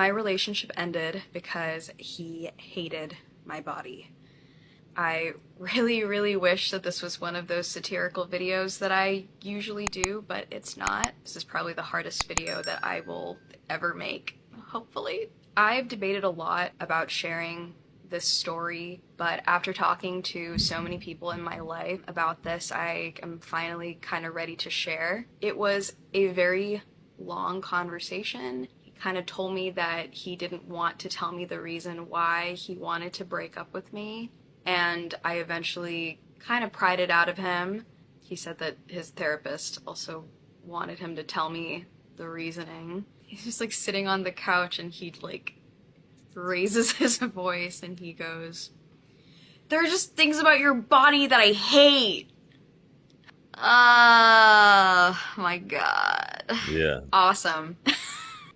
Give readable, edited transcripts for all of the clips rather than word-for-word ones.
My relationship ended because he hated my body. I really, really wish that this was one of those satirical videos that I usually do, but it's not. This is probably the hardest video that I will ever make, hopefully. I've debated a lot about sharing this story, but after talking to so many people in my life about this, I am finally kind of ready to share. It was a very long conversation. He kind of told me that he didn't want to tell me the reason why he wanted to break up with me, and I eventually kind of pried it out of him. He said that his therapist also wanted him to tell me the reasoning. He's just like sitting on the couch and he like raises his voice and he goes, "There are just things about your body that I hate." My god. Yeah. Awesome.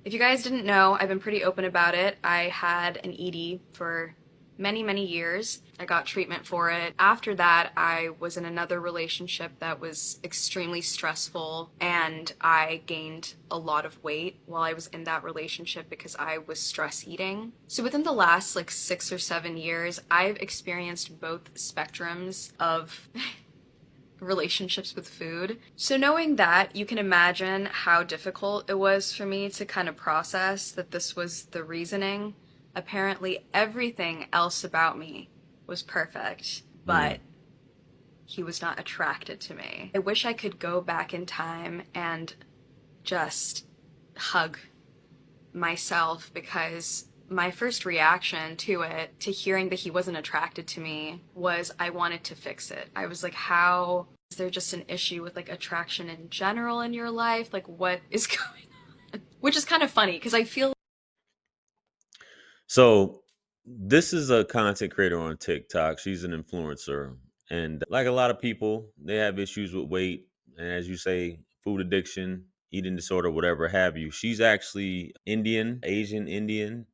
If you guys didn't know, I've been pretty open about it. I had an ED for many, many years. I got treatment for it. After that, I was in another relationship that was extremely stressful, and I gained a lot of weight while I was in that relationship because I was stress eating. So within the last like 6 or 7 years, I've experienced both spectrums of relationships with food. So knowing that, you can imagine how difficult it was for me to kind of process that this was the reasoning. Apparently everything else about me was perfect, Mm. but he was not attracted to me. I wish I could go back in time and just hug myself, because my first reaction to it, to hearing that he wasn't attracted to me, was I wanted to fix it. I was like, how is there just an issue with like attraction in general in your life? Like, what is going on? Which is kind of funny because I feel So this is a content creator on TikTok. She's an influencer. And like a lot of people, they have issues with weight. And as you say, food addiction, eating disorder, whatever have you. She's actually Indian, Asian Indian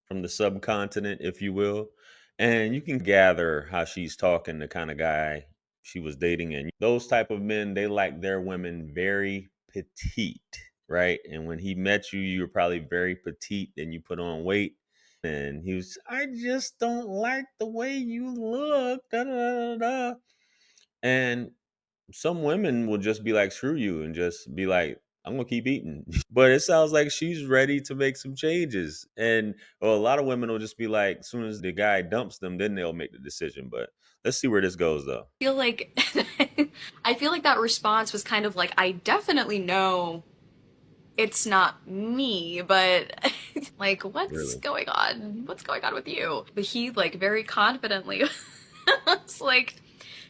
from the subcontinent, if you will. And you can gather how she's talking, the kind of guy she was dating. And those type of men, they like their women very petite, right? And when he met you, you were probably very petite, and you put on weight. And he was, I just don't like the way you look. Da, da, da, da, da. And some women will just be like, screw you, and just be like, I'm gonna keep eating. But it sounds like she's ready to make some changes. And well, a lot of women will just be like, as soon as the guy dumps them, then they'll make the decision. But let's see where this goes though. feel like I feel like that response was kind of like, I definitely know it's not me, but like, what's Really. going on? What's going on with you? But he like very confidently was like,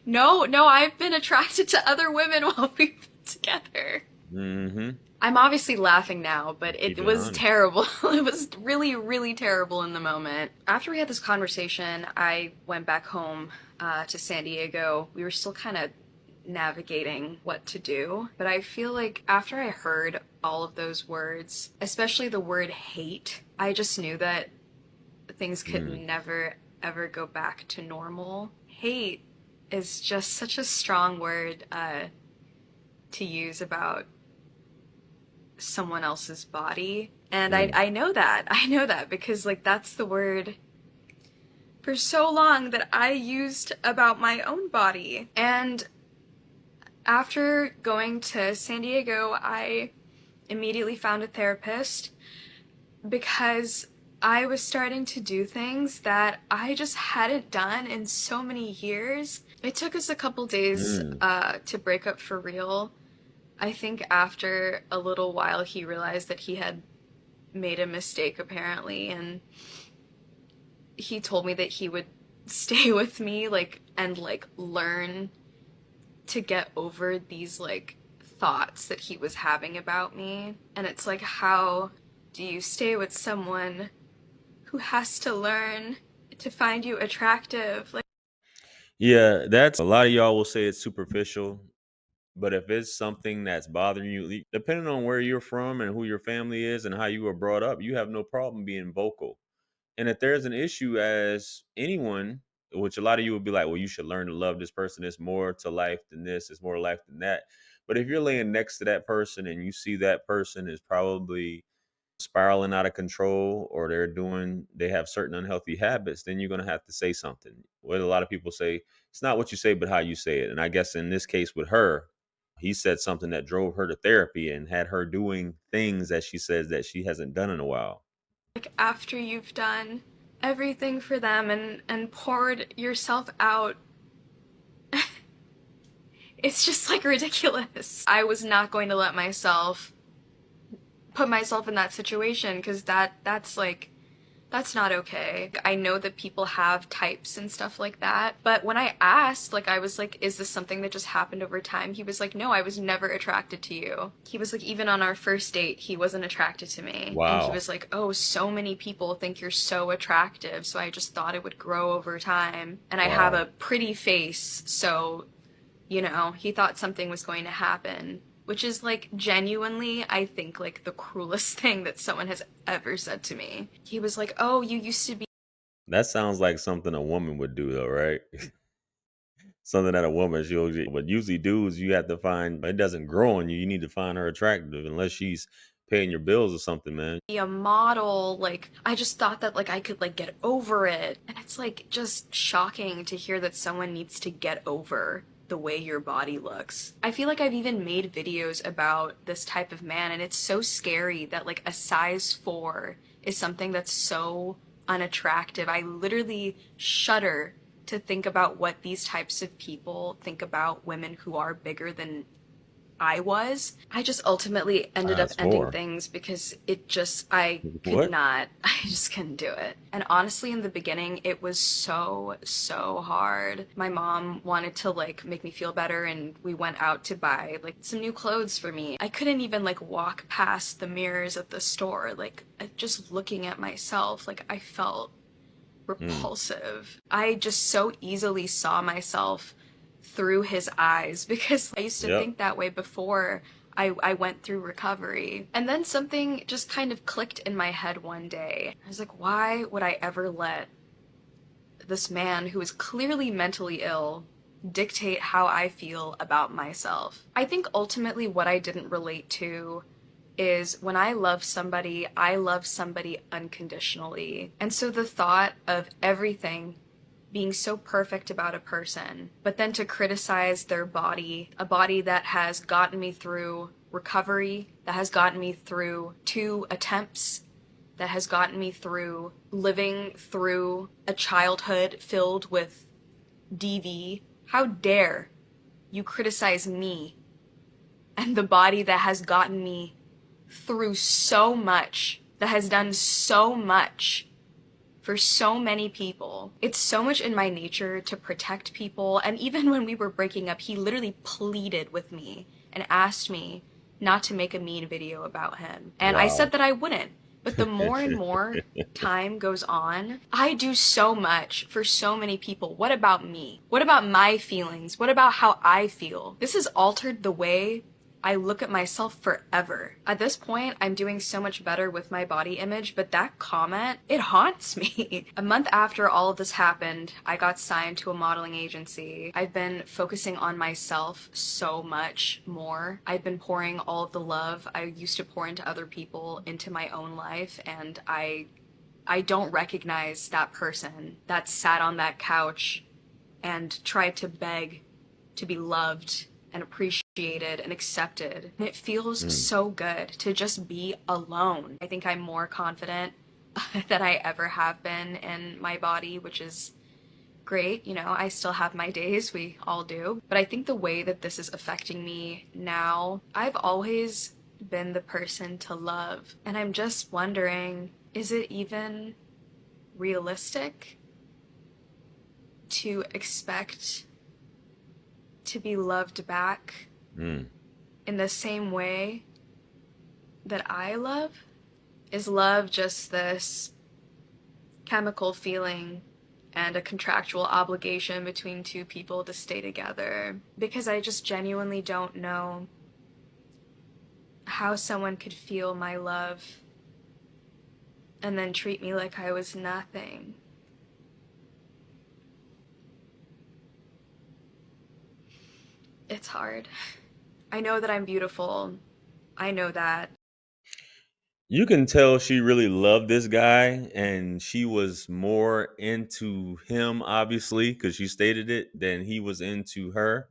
no, no, I've been attracted to other women while we've been together. Mm-hmm. I'm obviously laughing now, but it Keeping it was honest. terrible. It was really, really terrible in the moment. After we had this conversation, I went back home to San Diego. We were still kind of navigating what to do, but I feel like after I heard all of those words, especially the word hate, I just knew that things could Mm. never, ever go back to normal. Hate is just such a strong word to use about someone else's body. And I, Mm. I know that. I know that because, like, that's the word for so long that I used about my own body. And after going to San Diego, I immediately found a therapist because I was starting to do things that I just hadn't done in so many years. It took us a couple days Mm. to break up for real. I think after a little while, he realized that he had made a mistake apparently, and he told me that he would stay with me like and like learn to get over these like thoughts that he was having about me. And it's like, how do you stay with someone who has to learn to find you attractive? Like, Yeah, that's a lot of y'all will say it's superficial. But if it's something that's bothering you, depending on where you're from and who your family is and how you were brought up, you have no problem being vocal. And if there's an issue, as anyone, which a lot of you would be like, well, you should learn to love this person. It's more to life than this, it's more life than that. But if you're laying next to that person and you see that person is probably spiraling out of control or they have certain unhealthy habits, then you're going to have to say something. What a lot of people say, it's not what you say but how you say it. And I guess in this case with her, he said something that drove her to therapy and had her doing things that she says that she hasn't done in a while. Like after you've done everything for them and poured yourself out, it's just like ridiculous. I was not going to let myself put myself in that situation because that's not okay. I know that people have types and stuff like that, but when I asked, like, I was like, is this something that just happened over time? He was like, no, I was never attracted to you. He was like, even on our first date, he wasn't attracted to me. And he Wow. was like, oh, so many people think you're so attractive, so I just thought it would grow over time. And I have a Wow. pretty face, so he thought something was going to happen, which is like genuinely, I think, like the cruelest thing that someone has ever said to me. He was like, oh, you used to be. That sounds like something a woman would do though, right? Something that a woman she'll but usually dudes you have to find it doesn't grow on you. You need to find her attractive unless she's paying your bills or something, man. A model. Like, I just thought that like I could like get over it. And it's like just shocking to hear that someone needs to get over the way your body looks. I feel like I've even made videos about this type of man, and it's so scary that like a size 4 is something that's so unattractive. I literally shudder to think about what these types of people think about women who are bigger than I was. I just ultimately ended up Size ending 4. things because I could What? not, I just couldn't do it. And honestly, in the beginning, it was so hard. My mom wanted to like make me feel better, and we went out to buy like some new clothes for me. I couldn't even like walk past the mirrors at the store. Like, just looking at myself, like I felt Mm. repulsive. I just so easily saw myself through his eyes because I used to Yep. think that way before I went through recovery. And then something just kind of clicked in my head one day. I was like, why would I ever let this man who is clearly mentally ill dictate how I feel about myself? I think ultimately what I didn't relate to is when I love somebody unconditionally. And so the thought of everything being so perfect about a person, but then to criticize their body, a body that has gotten me through recovery, that has gotten me through 2 attempts, that has gotten me through living through a childhood filled with DV. How dare you criticize me and the body that has gotten me through so much, that has done so much for so many people. It's so much in my nature to protect people. And even when we were breaking up, he literally pleaded with me and asked me not to make a mean video about him. And I said Wow. that I wouldn't. But the more and more time goes on, I do so much for so many people. What about me? What about my feelings? What about how I feel? This has altered the way I look at myself forever. At this point, I'm doing so much better with my body image, but that comment, it haunts me. A month after all of this happened, I got signed to a modeling agency. I've been focusing on myself so much more. I've been pouring all of the love I used to pour into other people into my own life, and I don't recognize that person that sat on that couch and tried to beg to be loved and appreciated and accepted. And it feels Mm. so good to just be alone. I think I'm more confident than I ever have been in my body, which is great. I still have my days, we all do. But I think the way that this is affecting me now, I've always been the person to love. And I'm just wondering, is it even realistic to expect to be loved back Mm. in the same way that I love? Is love just this chemical feeling and a contractual obligation between 2 people to stay together? Because I just genuinely don't know how someone could feel my love and then treat me like I was nothing. It's hard. I know that I'm beautiful. I know that. You can tell she really loved this guy and she was more into him, obviously, because she stated it, than he was into her.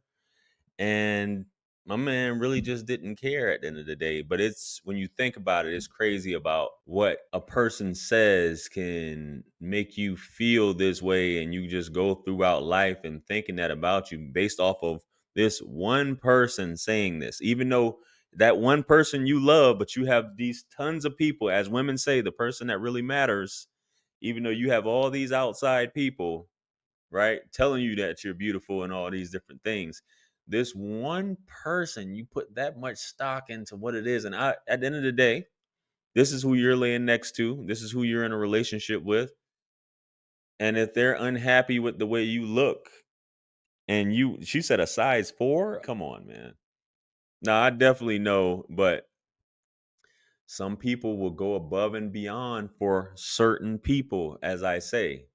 And my man really just didn't care at the end of the day. But it's when you think about it, it's crazy about what a person says can make you feel this way. And you just go throughout life and thinking that about you based off of this one person saying this, even though that one person you love, but you have these tons of people, as women say, the person that really matters, even though you have all these outside people, right? Telling you that you're beautiful and all these different things. This one person, you put that much stock into what it is. And at the end of the day, this is who you're laying next to. This is who you're in a relationship with. And if they're unhappy with the way you look, and she said a size 4, come on, man. Now, I definitely know, but some people will go above and beyond for certain people, as I say,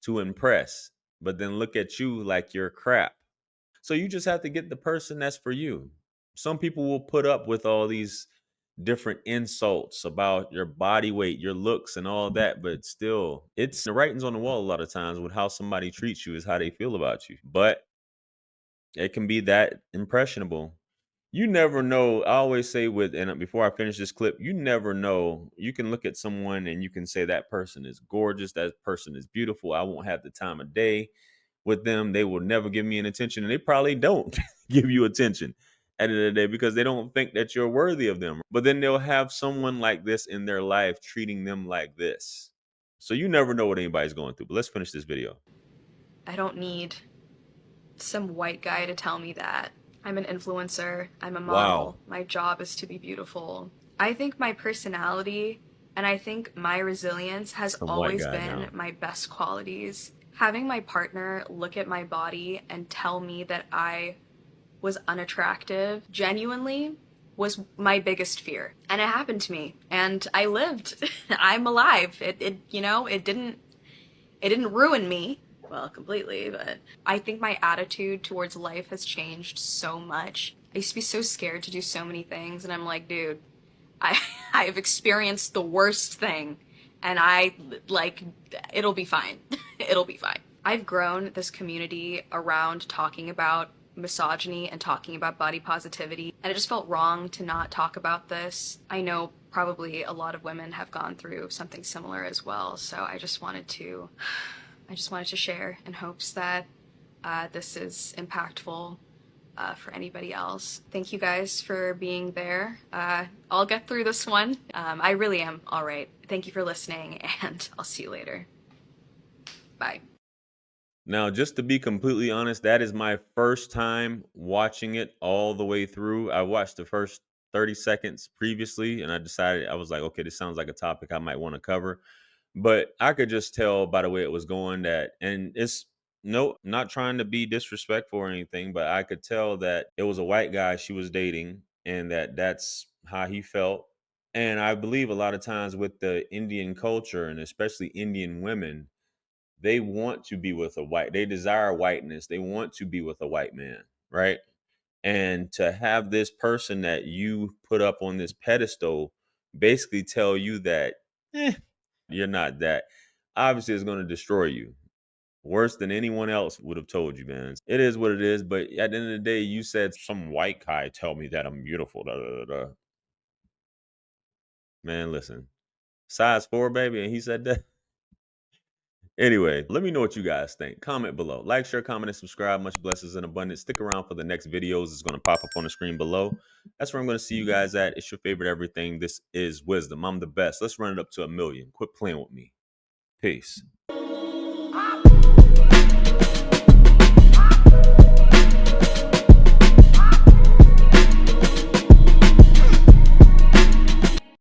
to impress. But then look at you like you're crap. So you just have to get the person that's for you. Some people will put up with all these different insults about your body weight, your looks, and all that, but still, it's the writings on the wall a lot of times with how somebody treats you is how they feel about you. But it can be that impressionable. You never know. I always say and before I finish this clip, you never know. You can look at someone and you can say that person is gorgeous, that person is beautiful. I won't have the time of day with them. They will never give me an attention, and they probably don't give you attention at the end of the day because they don't think that you're worthy of them. But then they'll have someone like this in their life treating them like this. So you never know what anybody's going through. But let's finish this video. I don't need some white guy to tell me that. I'm an influencer, I'm a Wow. model, my job is to be beautiful. I think my personality and I think my resilience has Some white always guy been now. my best qualities. Having my partner look at my body and tell me that I was unattractive genuinely was my biggest fear. And it happened to me and I lived. I'm alive. It didn't ruin me, well, completely, but I think my attitude towards life has changed so much. I used to be so scared to do so many things, and I'm like, dude, I I've experienced the worst thing, and I like it'll be fine. It'll be fine. I've grown this community around talking about misogyny and talking about body positivity, and it just felt wrong to not talk about this. I know probably a lot of women have gone through something similar as well, so I just wanted to share in hopes that this is impactful for anybody else. Thank you guys for being there. I'll get through this one. I really am all right. Thank you for listening, and I'll see you later. Bye. Now, just to be completely honest, that is my first time watching it all the way through. I watched the first 30 seconds previously and I was like, okay, this sounds like a topic I might want to cover. But I could just tell by the way it was going that, and it's no, not trying to be disrespectful or anything, but I could tell that it was a white guy she was dating and that's how he felt. And I believe a lot of times with the Indian culture and especially Indian women, they want to be with they desire whiteness. They want to be with a white man, right? And to have this person that you put up on this pedestal basically tell you that you're not that, obviously it's going to destroy you worse than anyone else would have told you, man. It is what it is. But at the end of the day, you said some white guy tell me that I'm beautiful. Da, da, da, da. Man, listen, size 4, baby, and he said that. Anyway, let me know what you guys think. Comment below. Like, share, comment, and subscribe. Much blessings and abundance. Stick around for the next videos. It's going to pop up on the screen below. That's where I'm going to see you guys at. It's your favorite everything. This is Wisdom. I'm the best. Let's run it up to 1 million. Quit playing with me. Peace.